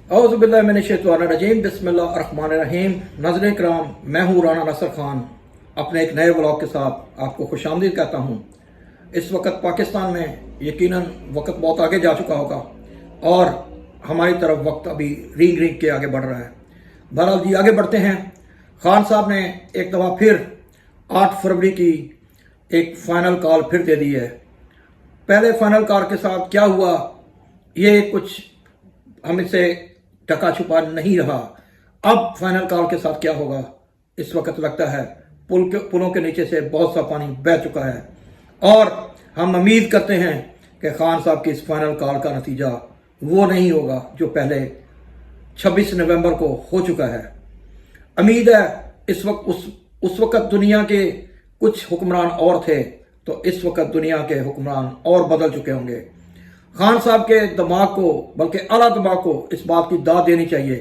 औज़ुबिल्लाहिमिनश्शैतानिर्रजीम बिस्मिल्लाहिर्रहमानिर्रहीम। नाज़रीन किराम, मैं हूँ राना नसर खान, अपने एक नए व्लॉग के साथ आपको खुशामदीद कहता हूँ। इस वक्त पाकिस्तान में यकीनन वक्त बहुत आगे जा चुका होगा और हमारी तरफ वक्त अभी रींग रींग के आगे बढ़ रहा है। बहरहाल जी, आगे बढ़ते हैं। खान साहब ने एक दफ़ा फिर 8 फरवरी की एक फ़ाइनल कॉल फिर दे दी है। पहले फाइनल कॉल के साथ क्या हुआ, ये कुछ हम इससे ढका छुपा नहीं रहा। अब फाइनल कॉल के साथ क्या होगा, इस वक्त लगता है पुलों के नीचे से बहुत सा पानी बह चुका है और हम उम्मीद करते हैं कि खान साहब की इस फाइनल कॉल का नतीजा वो नहीं होगा जो पहले 26 नवंबर को हो चुका है। उम्मीद है इस वक्त उस वक्त दुनिया के कुछ हुक्मरान और थे, तो इस वक्त दुनिया के हुक्मरान और बदल चुके होंगे। खान साहब के दिमाग को, बल्कि आला दिमाग को इस बात की दाद देनी चाहिए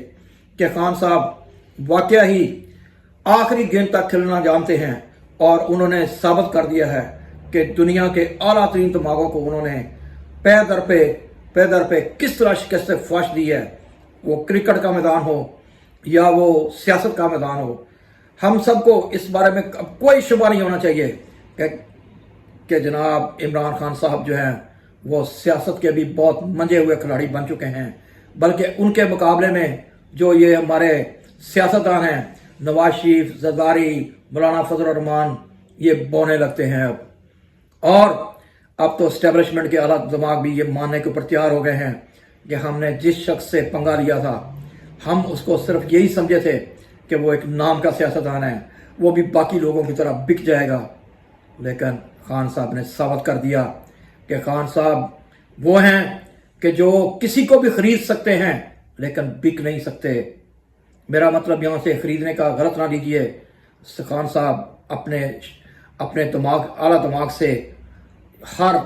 कि खान साहब वाकया ही आखिरी गेंद तक खेलना जानते हैं और उन्होंने साबित कर दिया है कि दुनिया के आला तरीन दिमागों को उन्होंने पे दर पे किस तरह शिकस्त फाश दी है। वो क्रिकेट का मैदान हो या वो सियासत का मैदान हो, हम सबको इस बारे में कोई शुबा नहीं होना चाहिए कि जनाब इमरान खान साहब जो हैं वो सियासत के भी बहुत मंजे हुए खिलाड़ी बन चुके हैं, बल्कि उनके मुकाबले में जो ये हमारे सियासतदान हैं, नवाज शरीफ, जरदारी, मौलाना फजल रहमान, ये बौने लगते हैं अब तो एस्टेब्लिशमेंट के आला दिमाग भी ये मानने के ऊपर तैयार हो गए हैं कि हमने जिस शख्स से पंगा लिया था, हम उसको सिर्फ यही समझे थे कि वो एक नाम का सियासतदान है, वो भी बाकी लोगों की तरह बिक जाएगा। लेकिन खान साहब ने साबित कर दिया कि खान साहब वो हैं कि जो किसी को भी खरीद सकते हैं लेकिन बिक नहीं सकते। मेरा मतलब यहाँ से खरीदने का गलत ना लीजिए। खान साहब अपने दिमाग, आला दिमाग से हर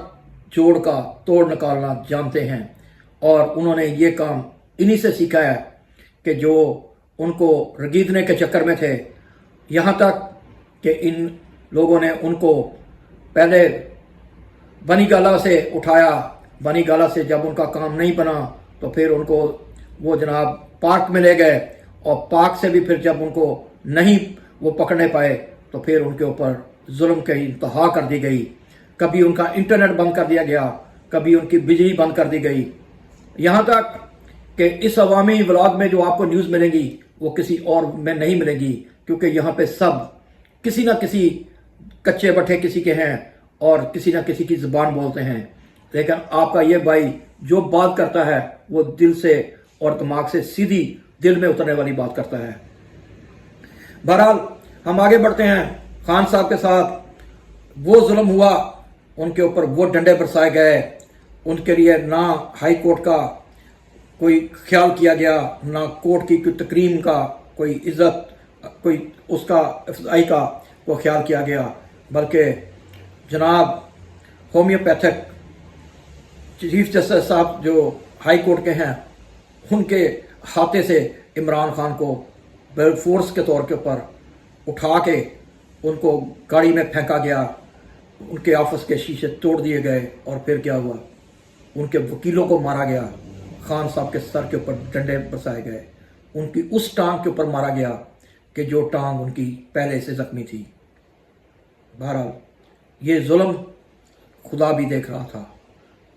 जोड़ का तोड़ निकालना जानते हैं और उन्होंने ये काम इन्हीं से सीखा है कि जो उनको रगीदने के चक्कर में थे, यहाँ तक कि इन लोगों ने उनको पहले बनी गाला से उठाया। बनी गाला से जब उनका काम नहीं बना तो फिर उनको वो जनाब पार्क में ले गए और पार्क से भी फिर जब उनको नहीं वो पकड़ने पाए तो फिर उनके ऊपर जुल्म की इंतहा कर दी गई। कभी उनका इंटरनेट बंद कर दिया गया, कभी उनकी बिजली बंद कर दी गई। यहाँ तक कि इस अवामी व्लॉग में जो आपको न्यूज़ मिलेगी वो किसी और में नहीं मिलेगी, क्योंकि यहाँ पे सब किसी ना किसी कच्चे बट्टे किसी के हैं और किसी ना किसी की ज़ुबान बोलते हैं। लेकिन आपका ये भाई जो बात करता है वो दिल से और दिमाग से सीधी दिल में उतरने वाली बात करता है। बहरहाल हम आगे बढ़ते हैं। खान साहब के साथ वो जुल्म हुआ, उनके ऊपर वो डंडे बरसाए गए, उनके लिए ना हाई कोर्ट का कोई ख्याल किया गया, ना कोर्ट की कोई तकरीम का कोई इज्जत, कोई उसका अफजाई का वो ख्याल किया गया, बल्कि जनाब होम्योपैथिक चीफ जस्टिस साहब जो हाई कोर्ट के हैं, उनके हाथे से इमरान खान को फोर्स के तौर के ऊपर उठा के उनको गाड़ी में फेंका गया, उनके ऑफिस के शीशे तोड़ दिए गए और फिर क्या हुआ, उनके वकीलों को मारा गया। खान साहब के सर के ऊपर डंडे बरसाए गए, उनकी उस टांग के ऊपर मारा गया कि जो टांग उनकी पहले से जख्मी थी। बहरहाल ये जुल्म खुदा भी देख रहा था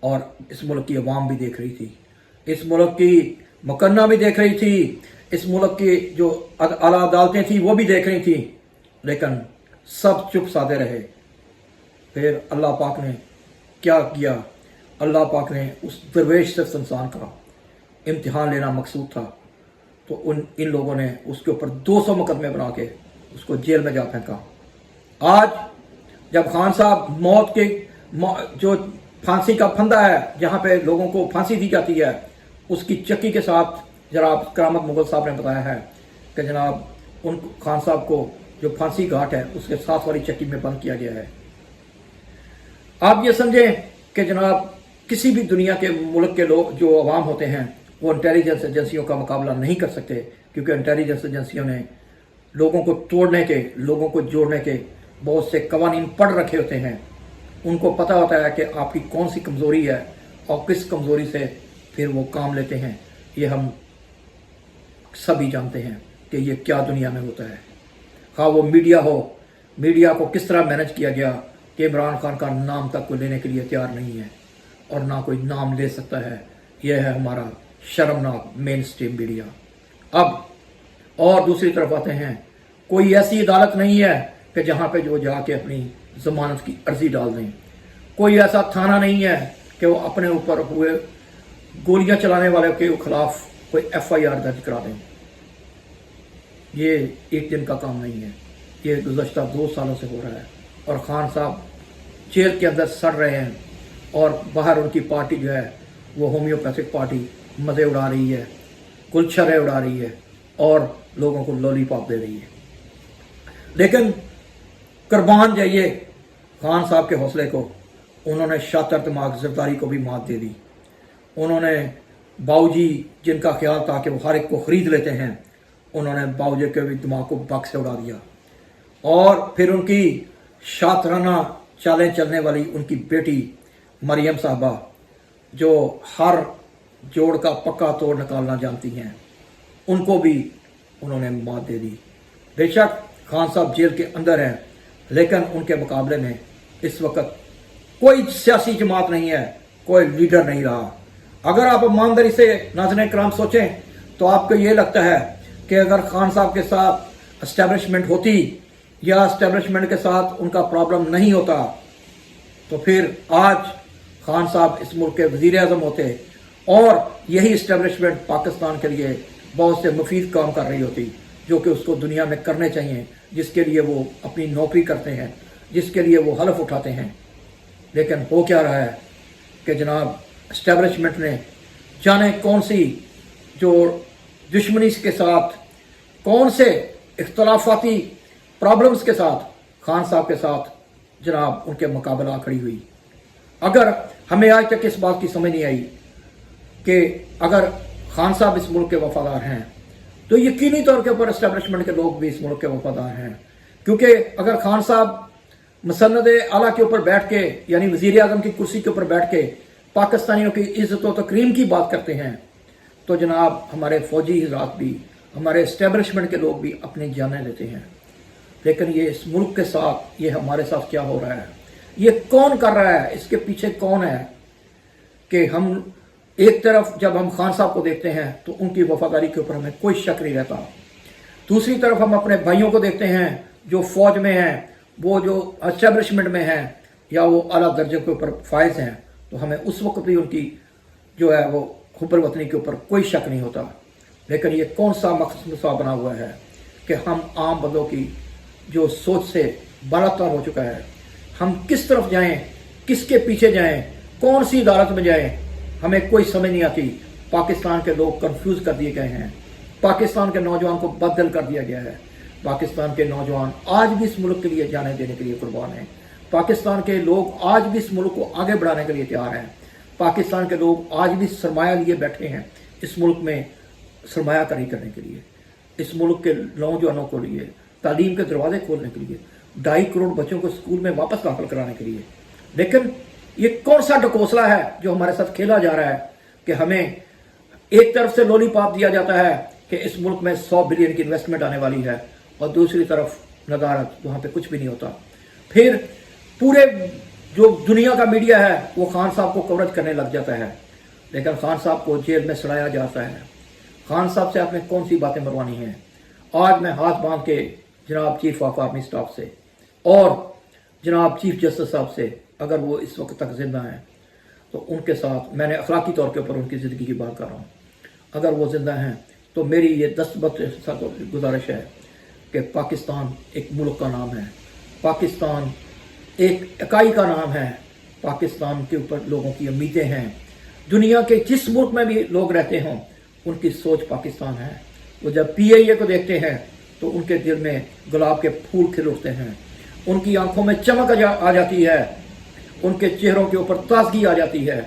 और इस मुल्क की अवाम भी देख रही थी, इस मुल्क की मुकन्ना भी देख रही थी, इस मुल्क की जो आला अदालतें थी वो भी देख रही थी, लेकिन सब चुप साधे रहे। फिर अल्लाह पाक ने क्या किया, अल्लाह पाक ने उस दरवेश सिर्फ इंसान का इम्तिहान लेना मकसूद था, तो इन लोगों ने उसके ऊपर 200 मुकदमे बना के उसको जेल में जा फेंका। आज जब खान साहब मौत के जो फांसी का फंदा है जहाँ पे लोगों को फांसी दी जाती है, उसकी चक्की के साथ जनाब करामत मुगल साहब ने बताया है कि जनाब उन खान साहब को जो फांसी घाट है उसके साथ वाली चक्की में बंद किया गया है। आप ये समझें कि जनाब किसी भी दुनिया के मुल्क के लोग जो अवाम होते हैं वो इंटेलिजेंस एजेंसियों का मुकाबला नहीं कर सकते, क्योंकि इंटेलिजेंस एजेंसियों ने लोगों को तोड़ने के, लोगों को जोड़ने के बहुत से कवानीन पढ़ रखे होते हैं। उनको पता होता है कि आपकी कौन सी कमज़ोरी है और किस कमज़ोरी से फिर वो काम लेते हैं। ये हम सभी जानते हैं कि ये क्या दुनिया में होता है। हाँ वो मीडिया हो, मीडिया को किस तरह मैनेज किया गया कि इमरान खान का नाम तक को लेने के लिए तैयार नहीं है और ना कोई नाम ले सकता है। यह है हमारा शर्मनाक मेन स्ट्रीम मीडिया। अब और दूसरी तरफ आते हैं, कोई ऐसी अदालत नहीं है कि जहाँ पे जो जाके अपनी जमानत की अर्जी डाल दें। कोई ऐसा थाना नहीं है कि वो अपने ऊपर हुए गोलियां चलाने वाले के खिलाफ कोई FIR दर्ज करा दें। ये एक दिन का काम नहीं है, ये गुज़श्ता 2 सालों से हो रहा है और खान साहब जेल के अंदर सड़ रहे हैं और बाहर उनकी पार्टी जो है वो होम्योपैथिक पार्टी मज़े उड़ा रही है, गुलछरे उड़ा रही है और लोगों को लॉलीपॉप दे रही है। लेकिन कुर्बान जाइए खान साहब के हौसले को। उन्होंने शातिर दिमाग जरदारी को भी मात दे दी। उन्होंने बाऊजी जिनका ख्याल था कि वो हर एक को ख़रीद लेते हैं, उन्होंने बाऊजी के भी दिमाग को बग से उड़ा दिया। और फिर उनकी शातराना चालें चलने वाली उनकी बेटी मरियम साहबा, जो हर जोड़ का पक्का तोड़ निकालना जानती हैं, उनको भी उन्होंने मात दे दी। बेशक खान साहब जेल के अंदर हैं, लेकिन उनके मुकाबले में इस वक्त कोई सियासी जमात नहीं है, कोई लीडर नहीं रहा। अगर आप ईमानदारी से नाज़रीन किराम सोचें तो आपको ये लगता है कि अगर खान साहब के साथ एस्टेब्लिशमेंट होती या एस्टेब्लिशमेंट के साथ उनका प्रॉब्लम नहीं होता तो फिर आज खान साहब इस मुल्क के वज़ीर आज़म होते और यही इस्टेब्लिशमेंट पाकिस्तान के लिए बहुत से मुफीद काम कर रही होती, जो कि उसको दुनिया में करने चाहिए, जिसके लिए वो अपनी नौकरी करते हैं, जिसके लिए वो हलफ उठाते हैं। लेकिन हो क्या रहा है कि जनाब इस्टेब्लिशमेंट ने जाने कौन सी जो दुश्मनी के साथ, कौन से इख्तलाफाती प्रॉब्लम्स के साथ खान साहब के साथ जनाब उनके मुकाबला खड़ी हुई। अगर हमें आज तक इस बात की समझ नहीं आई कि अगर खान साहब इस मुल्क के वफादार हैं तो यकीनी तौर के ऊपर इस्टेब्लिशमेंट के लोग भी इस मुल्क के वफादार हैं। क्योंकि अगर खान साहब मसनद आला के ऊपर बैठ के, यानी वज़ीर आज़म की कुर्सी के ऊपर बैठ के पाकिस्तानियों की इज़्ज़त व तकरीम की बात करते हैं तो जनाब हमारे फौजी हज़रात भी, हमारे इस्टेब्लिशमेंट के लोग भी अपनी जानें लेते हैं। लेकिन ये इस मुल्क के साथ, ये हमारे साथ क्या हो रहा है, ये कौन कर रहा है, इसके पीछे कौन है कि हम एक तरफ जब हम खान साहब को देखते हैं तो उनकी वफादारी के ऊपर हमें कोई शक नहीं रहता, दूसरी तरफ हम अपने भाइयों को देखते हैं जो फौज में हैं, वो जो एस्टेब्लिशमेंट में हैं या वो आला दर्जे के ऊपर फायज हैं, तो हमें उस वक्त भी उनकी जो है वो खुबर वतनी के ऊपर कोई शक नहीं होता। लेकिन ये कौन सा मसला बना हुआ है कि हम आम बंदों की जो सोच से बालातर हो चुका है, हम किस तरफ जाएं, किसके पीछे जाएं, कौन सी अदालत में जाएं, हमें कोई समझ नहीं आती। पाकिस्तान के लोग कंफ्यूज कर दिए गए हैं, पाकिस्तान के नौजवान को बदल कर दिया गया है। पाकिस्तान के नौजवान आज भी इस मुल्क के लिए जाने देने के लिए कुर्बान हैं। पाकिस्तान के लोग आज भी इस मुल्क को आगे बढ़ाने के लिए तैयार हैं। पाकिस्तान के लोग आज भी सरमाया लिए बैठे हैं इस मुल्क में सरमायाकारी करने के लिए, इस मुल्क के नौजवानों को लिए तालीम के दरवाजे खोलने के लिए, 2.5 करोड़ बच्चों को स्कूल में वापस दाखिल कराने के लिए। लेकिन ये कौन सा ढकोसला है जो हमारे साथ खेला जा रहा है कि हमें एक तरफ से लॉलीपॉप दिया जाता है कि इस मुल्क में 100 बिलियन की इन्वेस्टमेंट आने वाली है और दूसरी तरफ नदारत, वहाँ पे कुछ भी नहीं होता। फिर पूरे जो दुनिया का मीडिया है वो खान साहब को कवरेज करने लग जाता है, लेकिन खान साहब को जेल में सड़ाया जाता है। खान साहब से आपने कौन सी बातें मरवानी हैं? आज मैं हाथ बांध के जनाब चीफ ऑफ आर्मी स्टाफ से और जनाब चीफ जस्टिस साहब से, अगर वो इस वक्त तक जिंदा हैं तो उनके साथ मैंने अखलाकी तौर के ऊपर उनकी ज़िंदगी की बात कर रहा हूँ, अगर वो जिंदा हैं तो मेरी ये दस्तबत गुजारिश है कि पाकिस्तान एक मुल्क का नाम है, पाकिस्तान एक इकाई का नाम है, पाकिस्तान के ऊपर लोगों की उम्मीदें हैं। दुनिया के जिस मुल्क में भी लोग रहते हों उनकी सोच पाकिस्तान है। वो जब PIA को देखते हैं तो उनके दिल में गुलाब के फूल खिल उठते हैं, उनकी आंखों में चमक आ जाती है, उनके चेहरों के ऊपर ताजगी आ जाती है।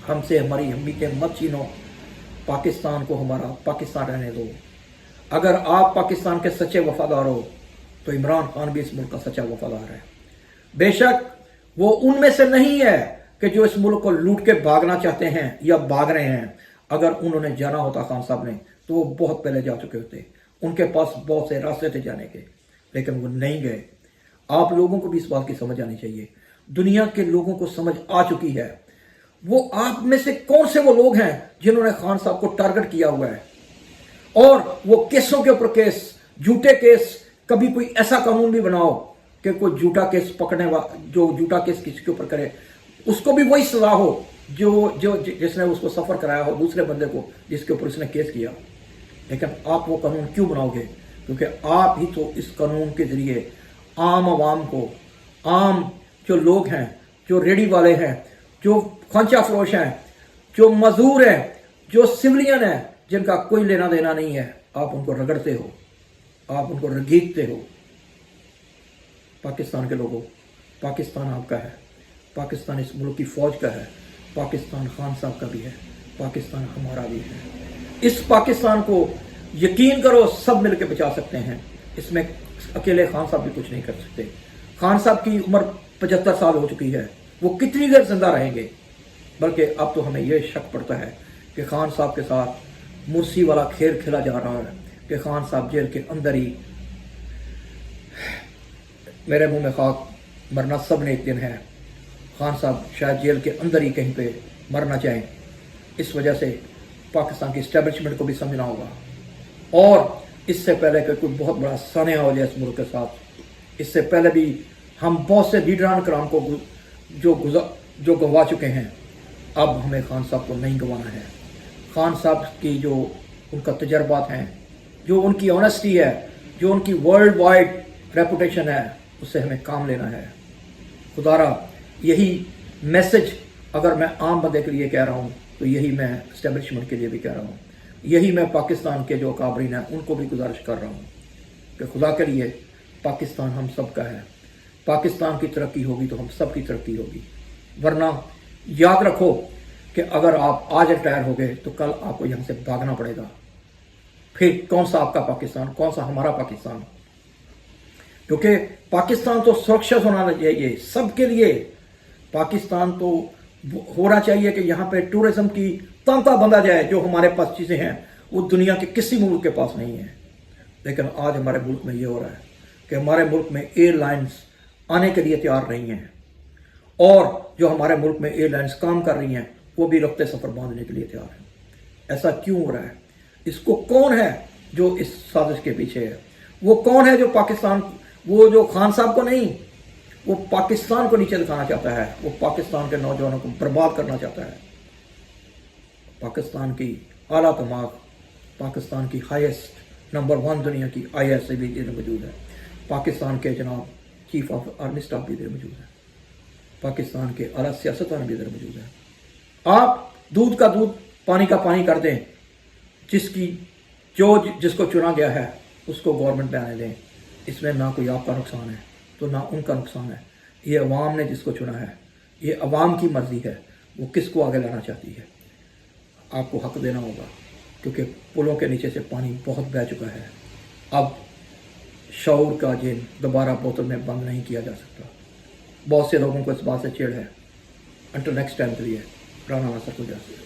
हमसे हमारी उम्मीदें मत छीनो, पाकिस्तान को हमारा पाकिस्तान रहने दो। अगर आप पाकिस्तान के सच्चे वफादार हो तो इमरान खान भी इस मुल्क का सच्चा वफादार है। बेशक वो उनमें से नहीं है कि जो इस मुल्क को लूट के भागना चाहते हैं या भाग रहे हैं। अगर उन्होंने जाना होता खान साहब ने तो वो बहुत पहले जा चुके होते। उनके पास बहुत से रास्ते थे जाने के, लेकिन वो नहीं गए। आप लोगों को भी इस बात की समझ आनी चाहिए, दुनिया के लोगों को समझ आ चुकी है। वो आप में से कौन से वो लोग हैं जिन्होंने खान साहब को टारगेट किया हुआ है, और वो केसों के ऊपर केस, झूठे केस। कभी कोई ऐसा कानून भी बनाओ कि कोई झूठा केस पकड़ने वाला, जो झूठा केस किसी के ऊपर करे, उसको भी वही सजा हो जो जो जिसने उसको सफर कराया हो, दूसरे बंदे को जिसके ऊपर उसने केस किया। लेकिन आप वो कानून क्यों बनाओगे? क्योंकि आप ही तो इस कानून के जरिए आम आवाम को, आम जो लोग हैं, जो रेडी वाले हैं, जो खंचा फरोश हैं, जो मजदूर हैं, जो सिविलियन हैं, जिनका कोई लेना देना नहीं है, आप उनको रगड़ते हो, आप उनको रगीदते हो। पाकिस्तान के लोगों, पाकिस्तान आपका है, पाकिस्तान इस मुल्क की फौज का है, पाकिस्तान खान साहब का भी है, पाकिस्तान हमारा भी है। इस पाकिस्तान को यकीन करो सब मिलकर बचा सकते हैं। इसमें अकेले खान साहब भी कुछ नहीं कर सकते। खान साहब की उम्र 75 साल हो चुकी है, वो कितनी देर जिंदा रहेंगे? बल्कि अब तो हमें यह शक पड़ता है कि खान साहब के साथ मुर्सी वाला खेल खेला जा रहा है कि खान साहब जेल के अंदर ही, मेरे मुंह में खाक, मरना सब ने एक दिन है। खान साहब शायद जेल के अंदर ही कहीं पे मरना चाहें। इस वजह से पाकिस्तान की इस्टेब्लिशमेंट को भी समझना होगा, और इससे पहले कि कोई बहुत बड़ा सानिया हो जाए इस मुल्क के साथ, इससे पहले भी हम बहुत से लीडरान कराम को जो गंवा चुके हैं। अब हमें खान साहब को नहीं गंवाना है। खान साहब की जो उनका तजर्बात हैं, जो उनकी ऑनेस्टी है, जो उनकी वर्ल्ड वाइड रेपुटेशन है, उससे हमें काम लेना है। खुदारा यही मैसेज अगर मैं आम बंदे के लिए कह रहा हूँ, तो यही मैं इस्टेब्लिशमेंट के लिए भी कह रहा हूँ, यही मैं पाकिस्तान के जो काबरीन हैं उनको भी गुजारिश कर रहा हूँ कि खुदा के लिए पाकिस्तान हम सब का है। पाकिस्तान की तरक्की होगी तो हम सब की तरक्की होगी, वरना याद रखो कि अगर आप आज रिटायर हो गए तो कल आपको यहाँ से भागना पड़ेगा। फिर कौन सा आपका पाकिस्तान, कौन सा हमारा पाकिस्तान? क्योंकि पाकिस्तान तो सुरक्षित होना चाहिए सबके लिए। पाकिस्तान तो होना चाहिए कि यहाँ पे टूरिज्म की तांता बंधा जाए। जो हमारे पास चीज़ें हैं वो दुनिया के किसी मुल्क के पास नहीं है। लेकिन आज हमारे मुल्क में ये हो रहा है कि हमारे मुल्क में एयरलाइंस आने के लिए तैयार नहीं हैं, और जो हमारे मुल्क में एयरलाइंस काम कर रही हैं वो भी रफ्ते सफ़र बांधने के लिए तैयार हैं। ऐसा क्यों हो रहा है? इसको कौन है जो इस साजिश के पीछे है? वो कौन है जो पाकिस्तान, वो जो खान साहब को नहीं, वो पाकिस्तान को नीचे दिखाना चाहता है, वो पाकिस्तान के नौजवानों को बर्बाद करना चाहता है। पाकिस्तान की आला दिमाग, पाकिस्तान की हाईएस्ट नंबर 1 दुनिया की IAS भी इधर मौजूद है। पाकिस्तान के जनाब चीफ ऑफ आर्मी स्टाफ भी इधर मौजूद है। पाकिस्तान के आला सियासतदान भी इधर मौजूद है। आप दूध का दूध, पानी का पानी कर दें। जिसको चुना गया है उसको गवर्नमेंट में आने दें। इसमें ना कोई आपका नुकसान है तो ना उनका नुकसान है। ये अवाम ने जिसको चुना है, ये अवाम की मर्जी है, वो किसको आगे लाना चाहती है। आपको हक देना होगा, क्योंकि पुलों के नीचे से पानी बहुत बह चुका है। अब शऊर का जिन दोबारा बोतल में बंद नहीं किया जा सकता। बहुत से लोगों को इस बात से चिढ़ है। अंटिल नेक्स्ट टाइम के लिए राना नासर को जाते हैं।